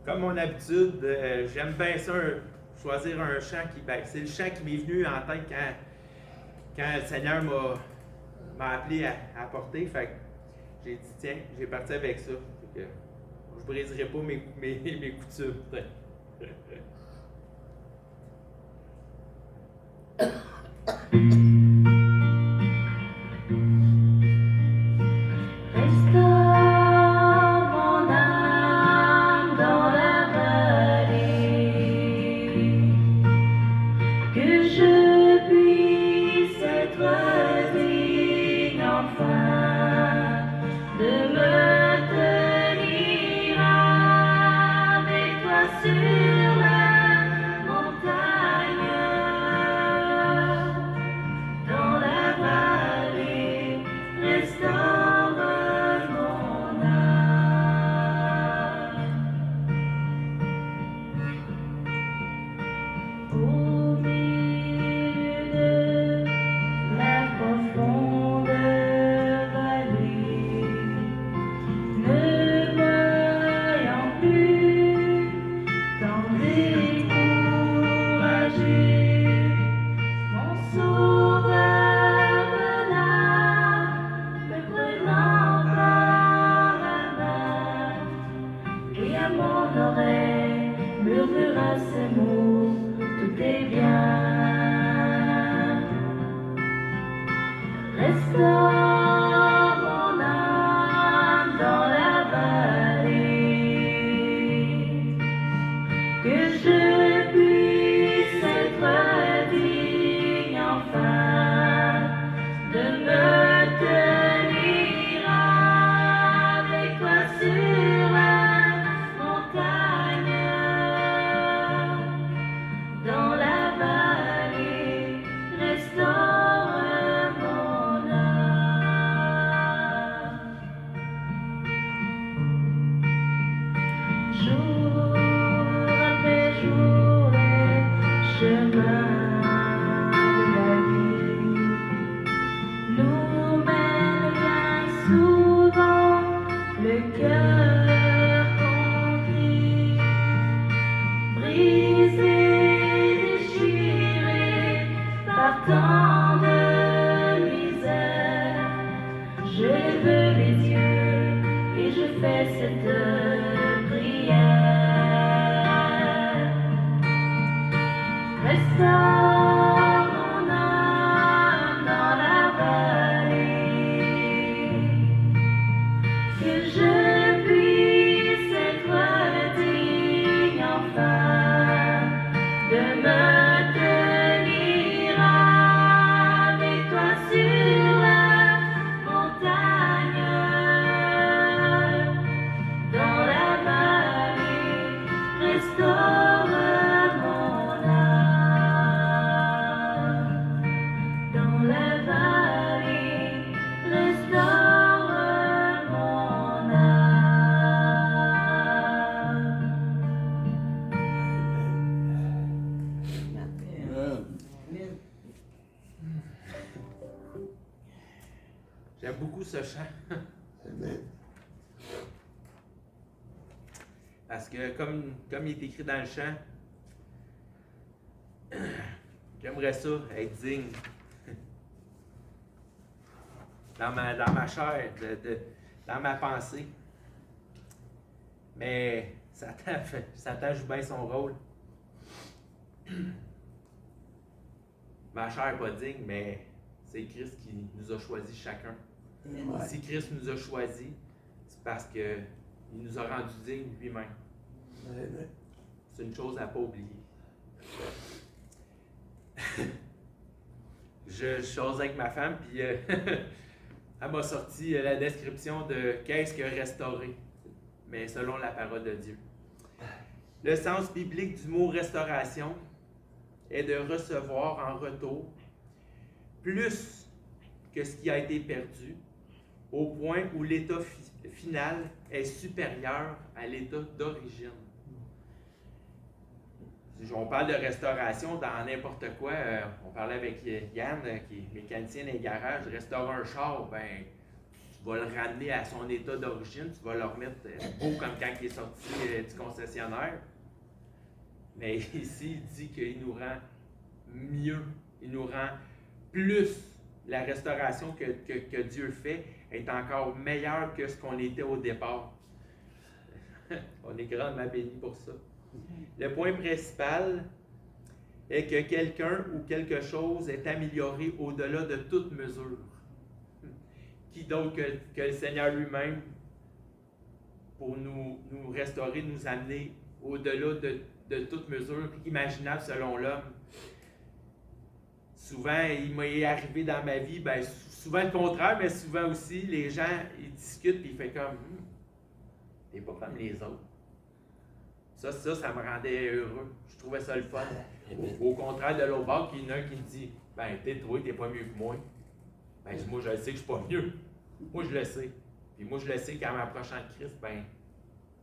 Comme mon habitude, j'aime bien ça, choisir un chant qui. Ben, c'est le chant qui m'est venu en tête quand le Seigneur m'a appelé à porter. Fait que j'ai dit, tiens, j'ai parti avec ça. Fait que je briserai pas mes coutumes. Restaure mon âme dans la vallée, que je puisse être digne enfin de me tenir avec toi sur la montagne, dans la vallée. Restaure mon âme. Au milieu de la profonde vallée, ne voyant plus tant découragé, mon sauveur venant, me prenant par la main, et à mon oreille murmura ces mots: tout est bien. Restaure mon âme dans la vallée, que je puisse être digne enfin de me tenir avec toi sur la montagne, dans la vallée. Restaure mon âme. Jour après jour, les chemins de la vie nous mènent bien souvent le cœur conquis, brisé, déchiré par tant de misère. Je lève les yeux et je fais cette prière. Restaure mon âme dans la vallée, que je puisse être digne enfin de me tenir avec toi sur la montagne, dans la vallée. Restaure mon âme, dans la vallée. Restaure mon âme. J'aime beaucoup ce chant. Parce que comme il est écrit dans le chant, j'aimerais ça être digne. Dans ma chair, dans ma pensée. Mais Satan joue bien son rôle. Ma chair n'est pas digne, mais c'est Christ qui nous a choisis chacun. Ouais. Si Christ nous a choisis, c'est parce qu'il nous a rendus dignes lui-même. Ouais. C'est une chose à ne pas oublier. Je chose avec ma femme, puis elle m'a sorti la description de qu'est-ce que restaurer, mais selon la parole de Dieu. Le sens biblique du mot restauration est de recevoir en retour plus que ce qui a été perdu, au point où l'état final est supérieur à l'état d'origine. Si on parle de restauration dans n'importe quoi, on parlait avec Yann, qui est mécanicien dans les garages, restaurer un char, ben, tu vas le ramener à son état d'origine, tu vas le remettre beau comme quand il est sorti du concessionnaire. Mais ici, il dit qu'il nous rend mieux, il nous rend plus. La restauration que Dieu fait est encore meilleure que ce qu'on était au départ. On est grandement béni pour ça. Le point principal est que quelqu'un ou quelque chose est amélioré au-delà de toute mesure. Qui d'autre que le Seigneur lui-même pour nous restaurer, nous amener au-delà de toute mesure imaginable selon l'homme. Souvent, il m'est arrivé dans ma vie, souvent le contraire, mais souvent aussi, les gens, ils discutent et ils font comme t'es pas comme les autres. Ça me rendait heureux. Je trouvais ça le fun. Au contraire de l'autre bord, il y en a un qui me dit peut-être toi, t'es pas mieux que moi. Moi, je le sais que je suis pas mieux. Moi, je le sais. Puis moi, je le sais qu'en m'approchant de Christ,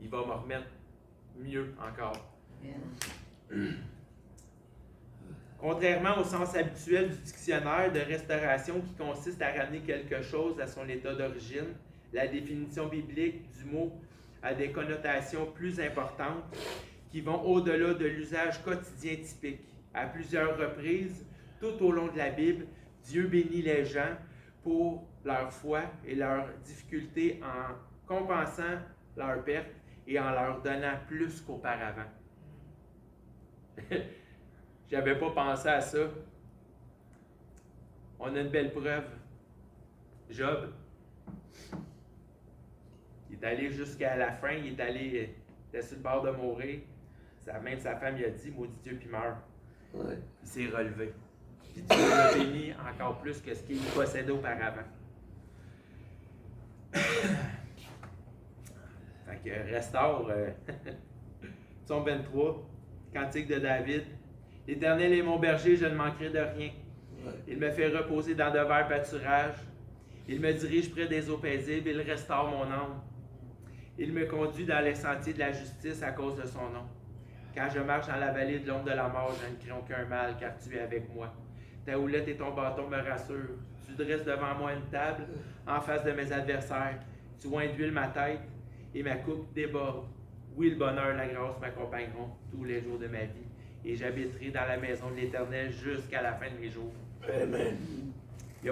il va me remettre mieux encore. Contrairement au sens habituel du dictionnaire de restauration qui consiste à ramener quelque chose à son état d'origine, la définition biblique du mot a des connotations plus importantes qui vont au-delà de l'usage quotidien typique. À plusieurs reprises, tout au long de la Bible, Dieu bénit les gens pour leur foi et leurs difficultés en compensant leurs pertes et en leur donnant plus qu'auparavant. J'avais pas pensé à ça. On a une belle preuve. Job, il est allé jusqu'à la fin, il était sur le bord de mourir. Même sa femme, il a dit, maudit Dieu, puis meurt. Ouais. Il s'est relevé. Puis Dieu l'a béni encore plus que ce qu'il possédait auparavant. Fait que restaure. Psaume 23, Cantique de David. L'Éternel est mon berger, je ne manquerai de rien. Ouais. Il me fait reposer dans de verts pâturages. Il me dirige près des eaux paisibles. Il restaure mon âme. Il me conduit dans les sentiers de la justice à cause de son nom. Quand je marche dans la vallée de l'ombre de la mort, je ne crains aucun mal, car tu es avec moi. Ta houlette et ton bâton me rassurent. Tu dresses devant moi une table en face de mes adversaires. Tu oins d'huile ma tête et ma coupe déborde. Oui, le bonheur et la grâce m'accompagneront tous les jours de ma vie. Et j'habiterai dans la maison de l'Éternel jusqu'à la fin de mes jours. Amen. Il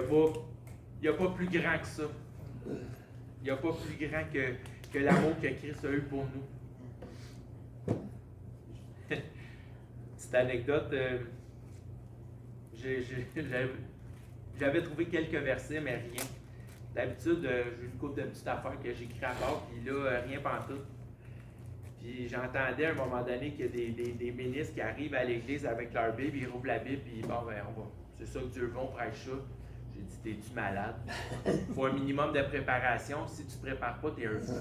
n'y a pas plus grand que ça. Il n'y a pas plus grand que l'amour que Christ a eu pour nous. Petite anecdote, j'avais trouvé quelques versets, mais rien. D'habitude, j'ai une couple de petites affaires que j'écris à part, puis là, rien pantoute. Puis j'entendais à un moment donné qu'il y a des ministres qui arrivent à l'église avec leur Bible, ils rouvrent la Bible, puis c'est ça que Dieu veut, on prêche ça. J'ai dit, t'es-tu malade? Il faut un minimum de préparation. Si tu ne te prépares pas, t'es un fou.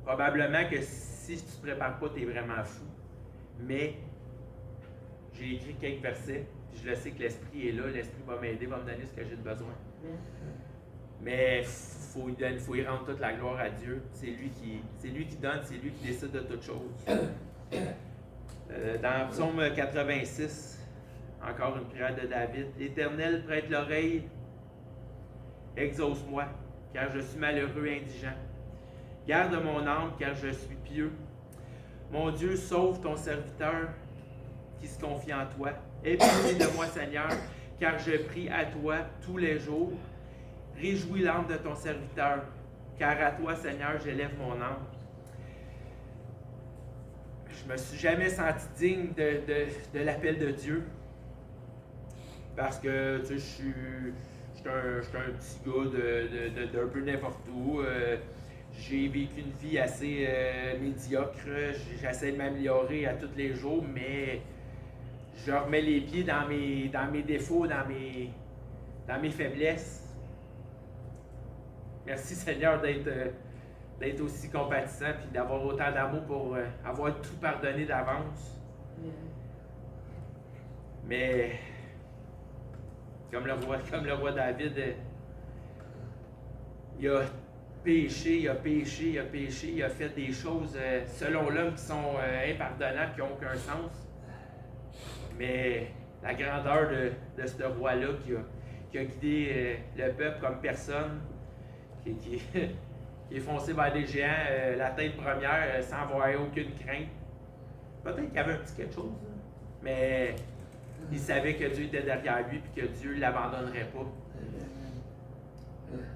Probablement que si tu ne te prépares pas, tu es vraiment fou. Mais j'ai écrit quelques versets, puis je le sais que l'Esprit est là, l'Esprit va m'aider, va me donner ce que j'ai besoin. Mais il faut y rendre toute la gloire à Dieu. C'est lui qui donne, c'est lui qui décide de toutes choses. Dans Psaume 86, encore une prière de David. L'Éternel prête l'oreille, exauce-moi, car je suis malheureux et indigent. Garde mon âme, car je suis pieux. Mon Dieu, sauve ton serviteur qui se confie en toi. Aie pitié de moi, Seigneur, car je prie à toi tous les jours. Réjouis l'âme de ton serviteur, car à toi, Seigneur, j'élève mon âme. Je me suis jamais senti digne de l'appel de Dieu. Parce que, tu sais, je suis un petit gars d'un peu n'importe où. J'ai vécu une vie assez médiocre. J'essaie de m'améliorer à tous les jours, mais je remets les pieds dans mes défauts, dans mes faiblesses. Merci Seigneur d'être aussi compatissant et d'avoir autant d'amour pour avoir tout pardonné d'avance. Mais comme le roi David, il a péché, il a fait des choses selon l'homme qui sont impardonnables, qui n'ont aucun sens. Mais la grandeur de ce roi-là qui a guidé le peuple comme personne, qui est foncé vers des géants, la tête première, sans avoir aucune crainte. Peut-être qu'il y avait un petit quelque chose, là, mais il savait que Dieu était derrière lui et que Dieu ne l'abandonnerait pas.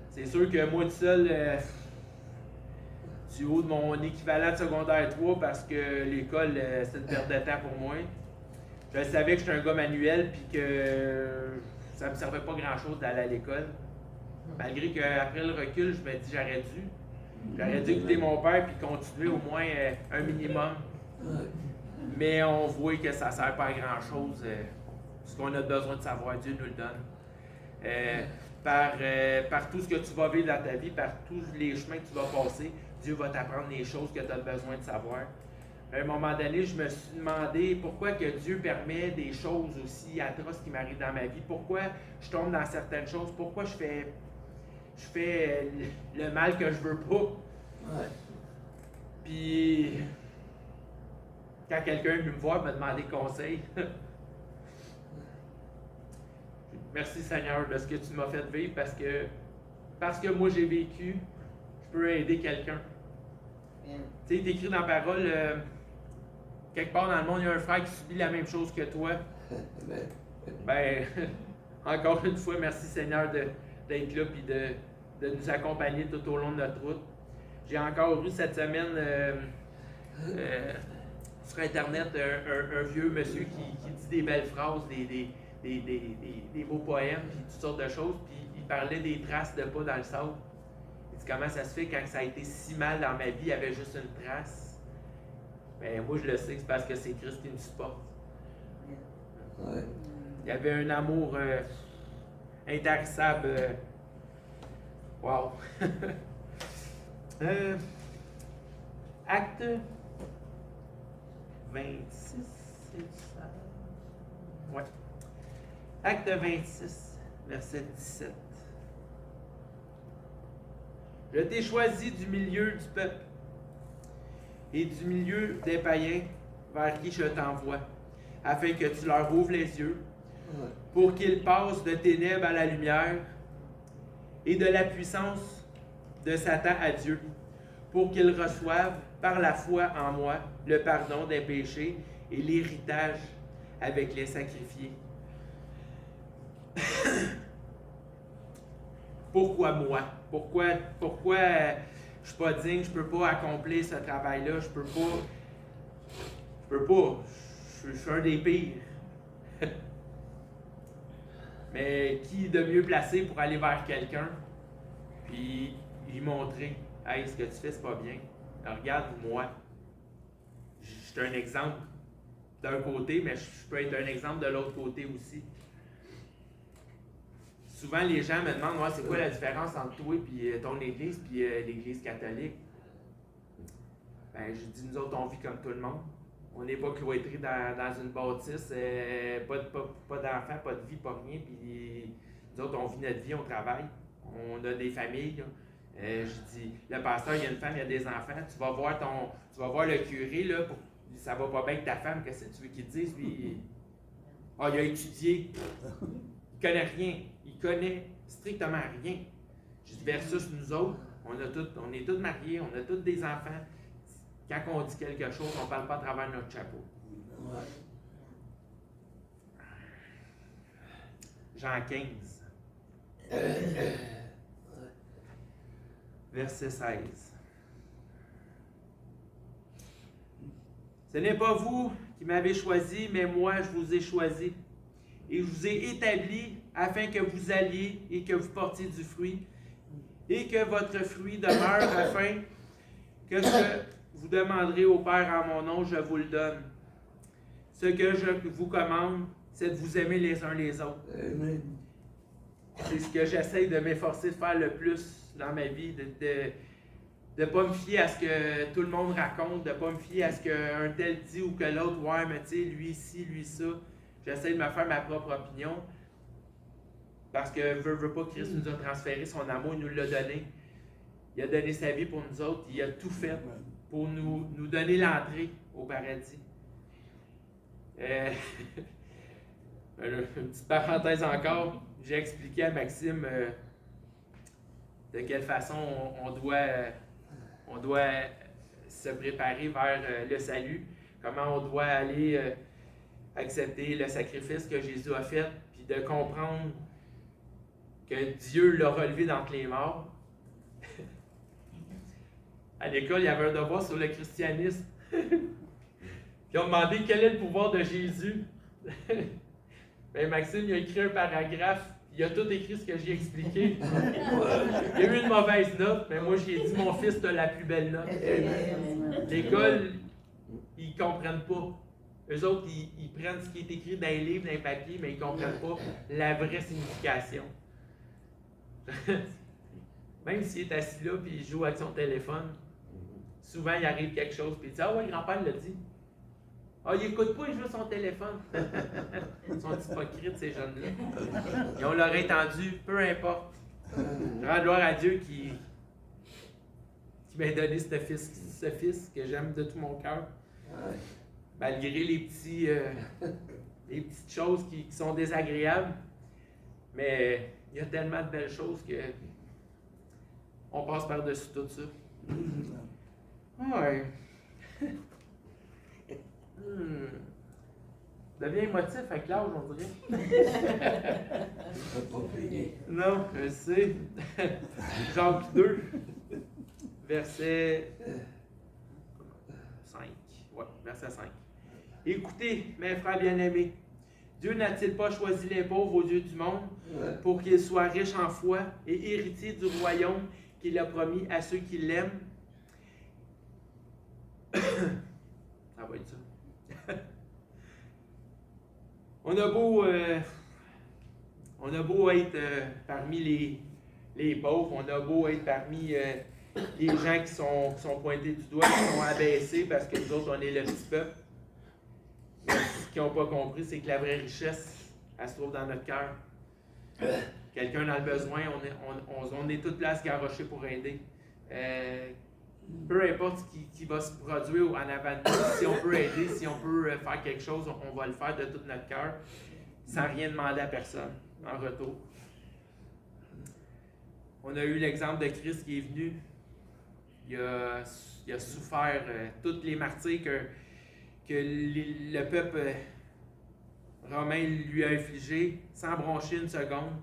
C'est sûr que moi tout seul, du haut de mon équivalent de secondaire 3, parce que l'école, c'est une perte de temps pour moi. Je savais que j'étais un gars manuel puis que ça me servait pas grand-chose d'aller à l'école. Malgré qu'après le recul, je me dis j'aurais dû écouter mon père puis continuer au moins un minimum. Mais on voit que ça ne sert pas à grand-chose. Ce qu'on a besoin de savoir, Dieu nous le donne. Par tout ce que tu vas vivre dans ta vie, par tous les chemins que tu vas passer, Dieu va t'apprendre les choses que tu as besoin de savoir. À un moment donné, je me suis demandé pourquoi que Dieu permet des choses aussi atroces qui m'arrivent dans ma vie. Pourquoi je tombe dans certaines choses. Pourquoi je fais le mal que je veux pas. Puis, quand quelqu'un vient me voir me demander conseil, merci Seigneur de ce que tu m'as fait vivre parce que moi j'ai vécu, je peux aider quelqu'un. Tu sais, il est écrit dans la parole, quelque part dans le monde, il y a un frère qui subit la même chose que toi. Ben, encore une fois, merci Seigneur d'être là et de nous accompagner tout au long de notre route. J'ai encore vu cette semaine sur Internet un vieux monsieur qui dit des belles phrases, des beaux poèmes, puis toutes sortes de choses, puis il parlait des traces de pas dans le sable. Il dit comment ça se fait quand ça a été si mal dans ma vie, il y avait juste une trace. Ben moi je le sais, c'est parce que c'est Christ qui me supporte. Il y avait un amour intarissable. Wow! Acte 26, c'est ça? Ouais. Acte 26, verset 17. Je t'ai choisi du milieu du peuple et du milieu des païens vers qui je t'envoie, afin que tu leur ouvres les yeux, pour qu'ils passent de ténèbres à la lumière et de la puissance de Satan à Dieu, pour qu'ils reçoivent par la foi en moi le pardon des péchés et l'héritage avec les sacrifiés. Pourquoi moi? Pourquoi je ne suis pas digne, je ne peux pas accomplir ce travail-là, je peux pas, je suis un des pires. Mais qui de mieux placé pour aller vers quelqu'un, puis lui montrer, hey, ce que tu fais, c'est pas bien. Alors, regarde, moi, je suis un exemple d'un côté, mais je peux être un exemple de l'autre côté aussi. Souvent, les gens me demandent, c'est quoi la différence entre toi et ton église et l'église catholique? Ben, je dis, nous autres, on vit comme tout le monde. On n'est pas cloîtrés dans une bâtisse, pas d'enfants, pas de vie, pas rien. Puis nous autres, on vit notre vie, on travaille, on a des familles. Je dis, le pasteur, il y a une femme, il y a des enfants. Tu vas voir le curé, là, ça va pas bien avec ta femme, qu'est-ce que tu veux qu'il te dise? Lui, il a étudié, il connaît rien, il connaît strictement rien. Je dis, versus nous autres, on est tous mariés, on a tous des enfants. Quand on dit quelque chose, on ne parle pas à travers notre chapeau. Jean 15. Verset 16. Ce n'est pas vous qui m'avez choisi, mais moi je vous ai choisi. Et je vous ai établi afin que vous alliez et que vous portiez du fruit, et que votre fruit demeure afin que vous demanderez au Père en mon nom, je vous le donne. Ce que je vous commande, c'est de vous aimer les uns les autres. Amen. C'est ce que j'essaie de m'efforcer de faire le plus dans ma vie, de ne pas me fier à ce que tout le monde raconte, de ne pas me fier à ce qu'un tel dit ou que l'autre, ouais, mais tu sais, lui ci, lui ça. J'essaie de me faire ma propre opinion. Parce que veut pas, Christ nous a transféré son amour, il nous l'a donné. Il a donné sa vie pour nous autres, il a tout fait pour nous donner l'entrée au paradis. Une petite parenthèse encore, j'ai expliqué à Maxime de quelle façon on doit se préparer vers le salut, comment on doit aller accepter le sacrifice que Jésus a fait, puis de comprendre que Dieu l'a relevé d'entre les morts. À l'école, il y avait un devoir sur le christianisme. Puis on demandé quel est le pouvoir de Jésus. Ben Maxime, il a écrit un paragraphe, il a tout écrit ce que j'ai expliqué. Il a eu une mauvaise note, mais moi j'ai dit mon fils, t'as la plus belle note. L'école, ils ne comprennent pas. Eux autres, ils prennent ce qui est écrit dans les livres, dans les papiers, mais ils ne comprennent pas la vraie signification. Même s'il est assis là et il joue avec son téléphone, souvent il arrive quelque chose et il dit « Ah ouais, grand-père l'a dit. » Ah, il n'écoute pas, il joue à son téléphone. Ils sont hypocrites, ces jeunes-là. Ils ont l'oreille tendue, peu importe. Je rends gloire à Dieu qui m'a donné ce fils que j'aime de tout mon cœur. Malgré les petites choses qui sont désagréables. Mais il y a tellement de belles choses que on passe par-dessus tout ça. Ouais. Devient émotif avec l'âge, on dirait. Pas payé. Non, je sais. Jacques 2, verset 5. Ouais, verset 5. Écoutez, mes frères bien-aimés, Dieu n'a-t-il pas choisi les pauvres aux yeux du monde pour qu'ils soient riches en foi et héritiers du royaume qu'il a promis à ceux qui l'aiment? Ça va être ça. On a beau être parmi les pauvres, on a beau être parmi les gens qui sont pointés du doigt, qui sont abaissés parce que nous autres, on est le petit peuple. Mais ce qu'ils n'ont pas compris, c'est que la vraie richesse, elle se trouve dans notre cœur. Quelqu'un dans le besoin, on est toute place garochée pour aider. Peu importe ce qui va se produire en avant de nous, si on peut aider, si on peut faire quelque chose, on va le faire de tout notre cœur, sans rien demander à personne en retour. On a eu l'exemple de Christ qui est venu. Il a souffert tous les martyrs que le peuple romain lui a infligé sans broncher une seconde.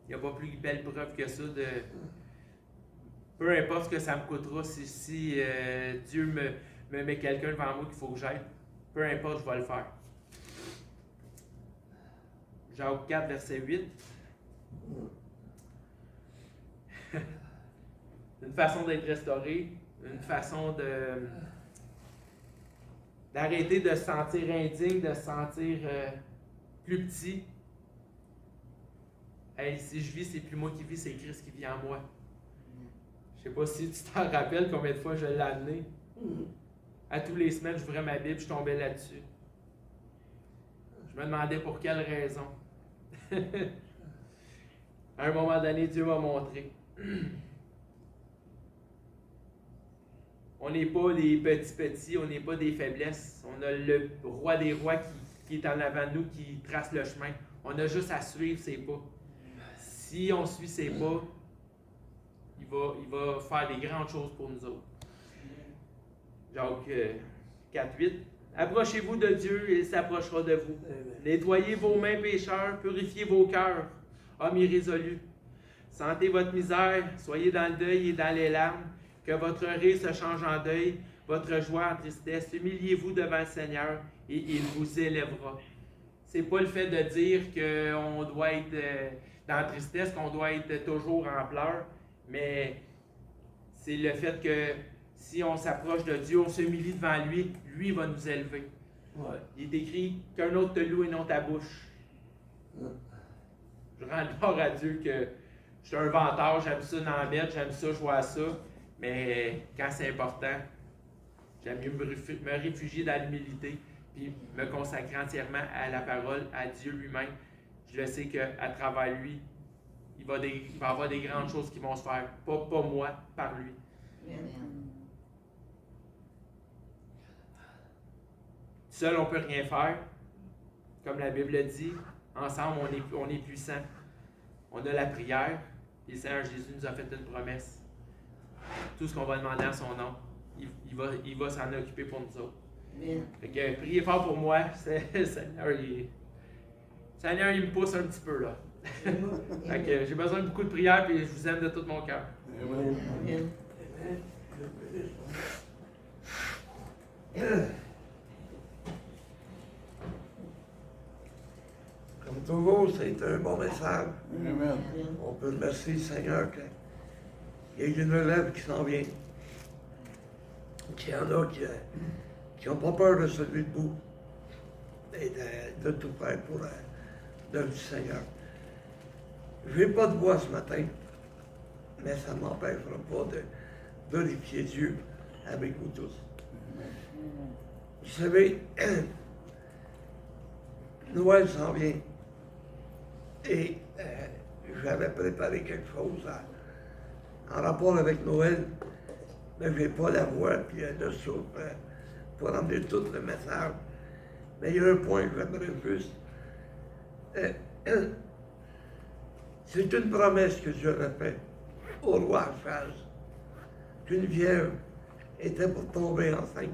Il n'y a pas plus belle preuve que ça de... Peu importe ce que ça me coûtera, si Dieu me met quelqu'un devant moi qu'il faut que j'aille, peu importe, je vais le faire. Jacques 4, verset 8. Une façon d'être restauré, une façon d'arrêter de se sentir indigne, de se sentir plus petit. Hey, si je vis, c'est plus moi qui vis, c'est Christ qui vit en moi. Je ne sais pas si tu t'en rappelles combien de fois je l'ai amené. À tous les semaines, j'ouvrais ma Bible, je tombais là-dessus. Je me demandais pour quelle raison. À un moment donné, Dieu m'a montré. On n'est pas des petits, on n'est pas des faiblesses. On a le roi des rois qui est en avant de nous, qui trace le chemin. On a juste à suivre ses pas. Si on suit ses pas, il va faire des grandes choses pour nous autres. Jacques 4.8. Approchez-vous de Dieu et il s'approchera de vous. Nettoyez vos mains pécheurs, purifiez vos cœurs, hommes irrésolus. Sentez votre misère, soyez dans le deuil et dans les larmes, que votre rire se change en deuil, votre joie en tristesse. Humiliez-vous devant le Seigneur et il vous élèvera. C'est pas le fait de dire qu'on doit être dans la tristesse, qu'on doit être toujours en pleurs, mais c'est le fait que si on s'approche de Dieu, on s'humilie devant lui, lui va nous élever. Ouais. Il est écrit qu'un autre te loue et non ta bouche. Je rends gloire à Dieu que je suis un vanteur, j'aime ça dans la bête, j'aime ça, je vois ça, mais quand c'est important, j'aime mieux me réfugier dans l'humilité puis me consacrer entièrement à la parole, à Dieu lui-même. Je le sais qu'à travers lui, il va y avoir des grandes choses qui vont se faire. Pas moi, par lui. Seul, on ne peut rien faire. comme la Bible le dit, ensemble, on est puissant. On a la prière, et le Seigneur Jésus nous a fait une promesse. Tout ce qu'on va demander en son nom, il va s'en occuper pour nous autres. Fait que priez fort pour moi. Le Seigneur, il me pousse un petit peu là. Fait que j'ai besoin de beaucoup de prière et je vous aime de tout mon cœur. Amen. Comme toujours, c'est un bon message. Amen. On peut remercier le Seigneur qu'il y a une relève qui s'en vient. Qu'il y en a qui n'ont pas peur de se lever debout et de tout faire pour l'œuvre du Seigneur. Je n'ai pas de voix ce matin, mais ça ne m'empêchera pas de glorifier Dieu avec vous tous. Vous savez, Noël s'en vient et j'avais préparé quelque chose en rapport avec Noël, mais je n'ai pas la voix puis le souffle pour emmener tout le message. Mais il y a un point que j'aimerais juste. C'est une promesse que Dieu avait faite au roi Achaz, qu'une vierge était pour tomber enceinte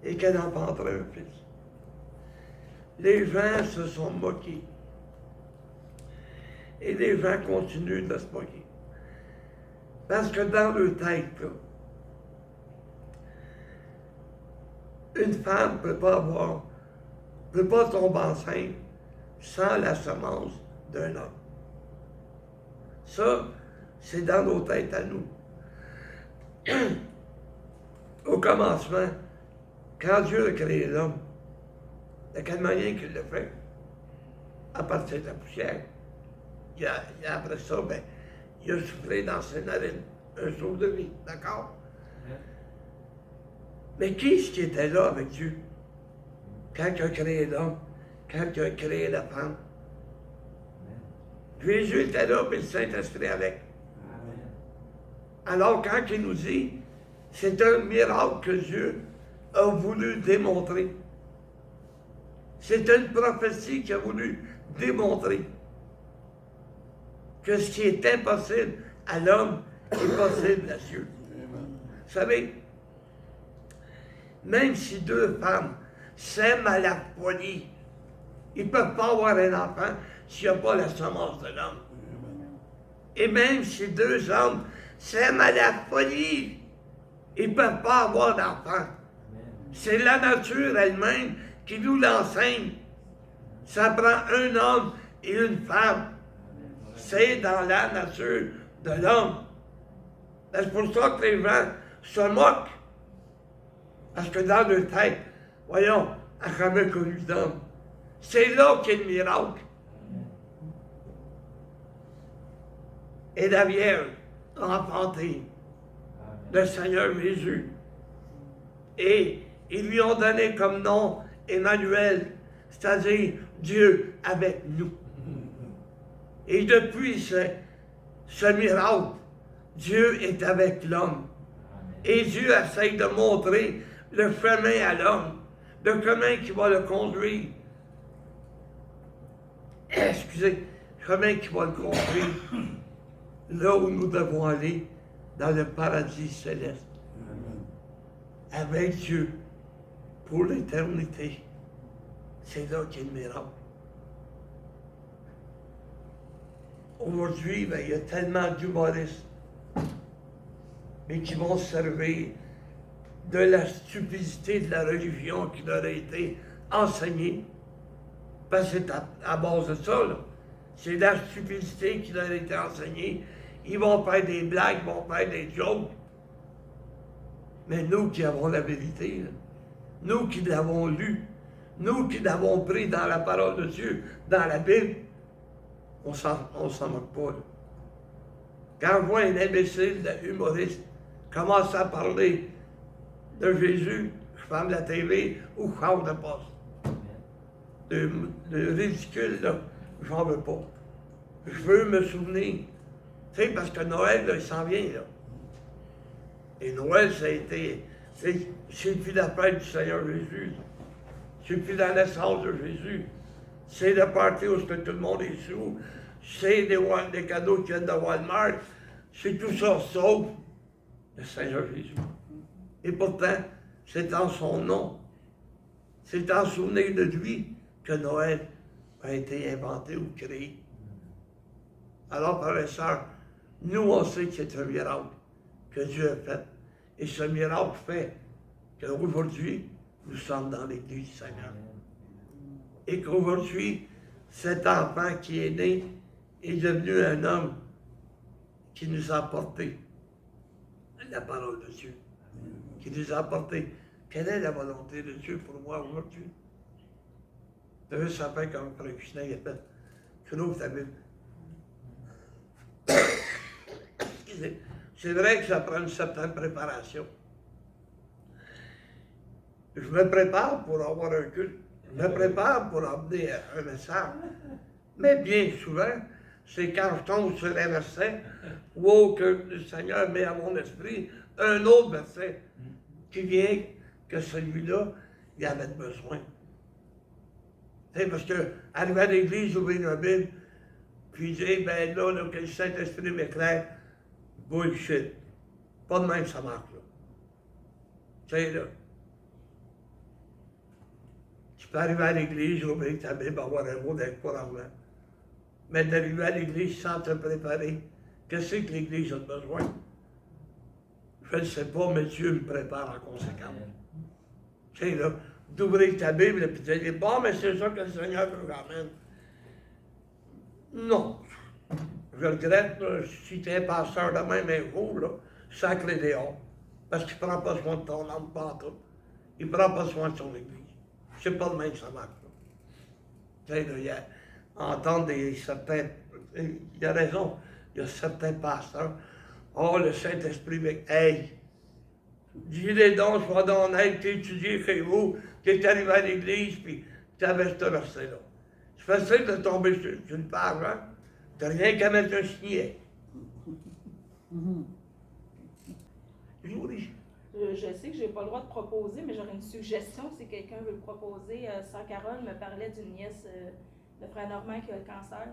et qu'elle enfanterait un fils. Les gens se sont moqués. Et les gens continuent de se moquer. Parce que dans leur tête, là, une femme ne peut pas tomber enceinte sans la semence d'un homme. Ça, c'est dans nos têtes à nous. Au commencement, quand Dieu a créé l'homme, de quelle manière qu'il l'a fait? À partir de la poussière. Après ça, il a soufflé dans ses narines un souffle de vie, d'accord? Mais qui est-ce qui était là avec Dieu? Quand il a créé l'homme, quand il a créé la femme? Jésus était là, puis le Saint-Esprit avec. Alors, quand il nous dit, c'est un miracle que Dieu a voulu démontrer. C'est une prophétie qui a voulu démontrer que ce qui est impossible à l'homme est possible à Dieu. Vous savez, même si deux femmes s'aiment à la folie, ils ne peuvent pas avoir un enfant s'il n'y a pas la semence de l'homme. Et même si deux hommes s'aiment à la folie, ils ne peuvent pas avoir d'enfant. C'est la nature elle-même qui nous l'enseigne. Ça prend un homme et une femme. C'est dans la nature de l'homme. C'est pour ça que les gens se moquent. Parce que dans leur tête, voyons, elle n'a jamais connu d'homme. C'est là qu'est le miracle. Et la Vierge a enfanté le Seigneur Jésus. Et ils lui ont donné comme nom Emmanuel, c'est-à-dire Dieu avec nous. Et depuis ce miracle, Dieu est avec l'homme. Et Dieu essaye de montrer le chemin à l'homme, le chemin qui va le conduire. Excusez, le chemin qui va le conduire là où nous devons aller, dans le paradis céleste. Avec Dieu, pour l'éternité. C'est là qu'il y a le miracle. Aujourd'hui, il y a tellement d'humoristes, mais qui vont se servir de la stupidité de la religion qui leur a été enseignée. Parce que c'est à base de ça, là. C'est la stupidité qui leur a été enseignée. Ils vont faire des blagues, ils vont faire des jokes. Mais nous qui avons la vérité, là, nous qui l'avons lu, nous qui l'avons pris dans la parole de Dieu, dans la Bible, on s'en moque pas. Là. Quand je vois un imbécile humoriste commencer à parler de Jésus, je ferme la TV ou je change de poste. De ridicule, là, j'en veux pas. Je veux me souvenir. Tu sais, parce que Noël, là, il s'en vient, là. Et Noël, ça a été... C'est depuis la fête du Seigneur Jésus. C'est plus la naissance de Jésus. C'est le party où tout le monde est sous. C'est des cadeaux qui viennent de Walmart. C'est tout ça, sauf le Seigneur Jésus. Et pourtant, c'est en son nom. C'est en souvenir de lui que Noël a été inventé ou créé. Alors, frères et sœurs, nous, on sait que c'est un miracle que Dieu a fait. Et ce miracle fait qu'aujourd'hui, nous sommes dans l'Église du Seigneur. Et qu'aujourd'hui, cet enfant qui est né est devenu un homme qui nous a apporté la parole de Dieu. Qui nous a apporté. Quelle est la volonté de Dieu pour moi aujourd'hui? Vous savez, ça fait comme Frère Christin il a fait. Tu l'ouvres ta Bible. Excusez. C'est vrai que ça prend une certaine préparation. Je me prépare pour avoir un culte. Je me prépare pour amener un message. Mais bien souvent, c'est quand je tombe sur un verset où que le Seigneur met à mon esprit un autre verset qui vient que celui-là, il avait besoin. C'est parce que, arrivé à l'église, ouvrir la Bible, puis dire, ben là, que le Saint-Esprit m'éclaire, bullshit. Pas de même ça marche, là. Tu sais, là. Tu peux arriver à l'église, ouvrir ta Bible, avoir un mot d'encouragement. Mais d'arriver à l'église sans te préparer, qu'est-ce que l'église a besoin? Je ne sais pas, mais Dieu me prépare en conséquence. Tu sais, là, d'ouvrir ta Bible et de dire, bon, mais c'est ça que le Seigneur veut quand même. Non. Je regrette, là, si tu es un pasteur de même un jour, là, sacré dehors. Parce qu'il ne prend pas soin de ton âme, pas tout. Il ne prend pas soin de son église. C'est pas le même que ça marche. Tu sais, là, il y a, entendre certains, il a raison, il y a certains pasteurs, oh, le Saint-Esprit, mais, hey, dis-les donc, sois donc honnête, t'es étudié chez vous, t'es arrivé à l'église, puis t'avais ce verset-là. C'est facile de tomber sur une page, hein? T'as rien qu'à mettre un signet. Je sais que je n'ai pas le droit de proposer, mais j'aurais une suggestion si quelqu'un veut le proposer. Sœur Carole me parlait d'une nièce de Frère Normand qui a le cancer.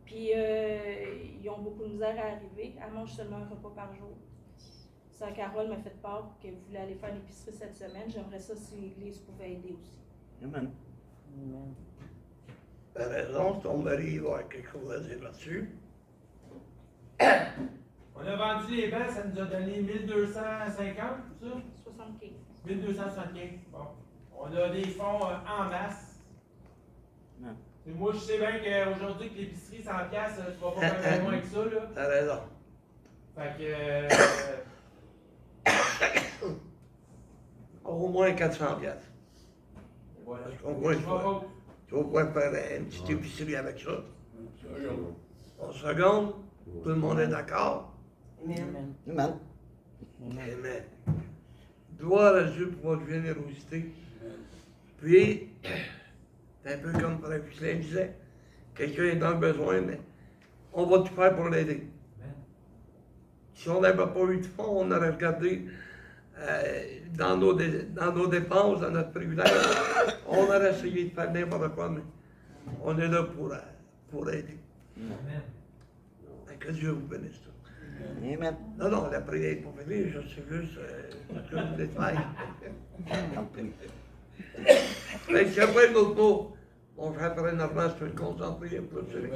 Puis ils ont beaucoup de misère à arriver. Elle mange seulement un repas par jour. Sœur Carole m'a fait part qu'elle voulait aller faire l'épicerie cette semaine. J'aimerais ça si l'Église pouvait aider aussi. Amen. T'as raison, ton mari va avoir quelque chose à dire là-dessus. On a vendu les bancs, ça nous a donné 1250, c'est ça? 75. 1275. Bon. On a des fonds en masse. Non. Et moi, je sais bien qu'aujourd'hui, que l'épicerie 100$, tu vas pas faire moins que ça, là. T'as raison. Fait que. Au moins 400 piastres. Voilà. Au moins, tu vas pouvoir faire une petite épicerie avec ça. En seconde, tout le monde est d'accord. Amen. Amen. Gloire à Dieu pour votre générosité. Puis, c'est un peu comme Frère Christin disait, quelqu'un est dans le besoin, mais on va tout faire pour l'aider. Si on n'avait pas eu de fonds, on aurait regardé dans nos dépenses, dans notre privilège, on aurait essayé de faire n'importe quoi, mais on est là pour aider. Amen. Que Dieu vous bénisse. Amen. Non, la prière n'est pas finie, je sais juste ce que vous voulez faire. Mais si après l'autre mot, mon frère Frère Normand, je peux me concentrer un peu sur lui.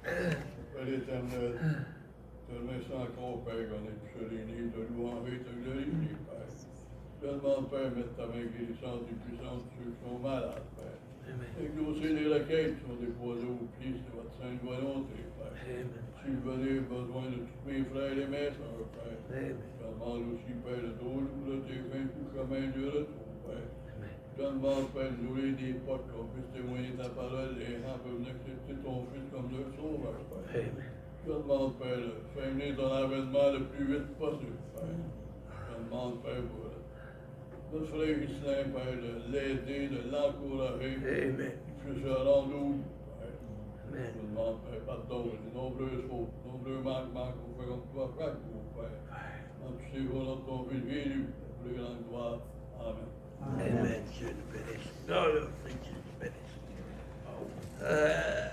Père éternel, te remercie encore, Père, qu'on ait pu se réunir, te louer, te glorifier, Père. Je te demande, Père, mettre ta main guérissante et puissante sur ceux qui sont malades, Père. Exaucer les requêtes qui sont déposées au pied, c'est votre sainte volonté, Père. Subvenir aux besoins de tous mes frères et mes sœurs, Père. Je te demande aussi, Père, de toujours de tes mains sur le chemin du retour, Père. Je te demande, Père, de nouer des portes qu'on puisse témoigner ta parole et les gens peuvent accepter ton Fils comme leur sauveur, Père. Je te demande, Père, de faire venir ton avènement le plus vite possible, Père. Je te demande, Père, pour notre frère Ghislain, Père, de l'aider, de l'encourager, qu'il puisse se rendre où, Père. Je te demande, Père, pardon de nombreuses fautes, nombreux manquements qu'on fait comme toi chaque jour, Père. Dans tous ces jours, dans ton Fils Jésus, la plus grande gloire. Amen. Amen. Dieu nous bénisse. Non, là, c'est Dieu nous bénisse. Amen.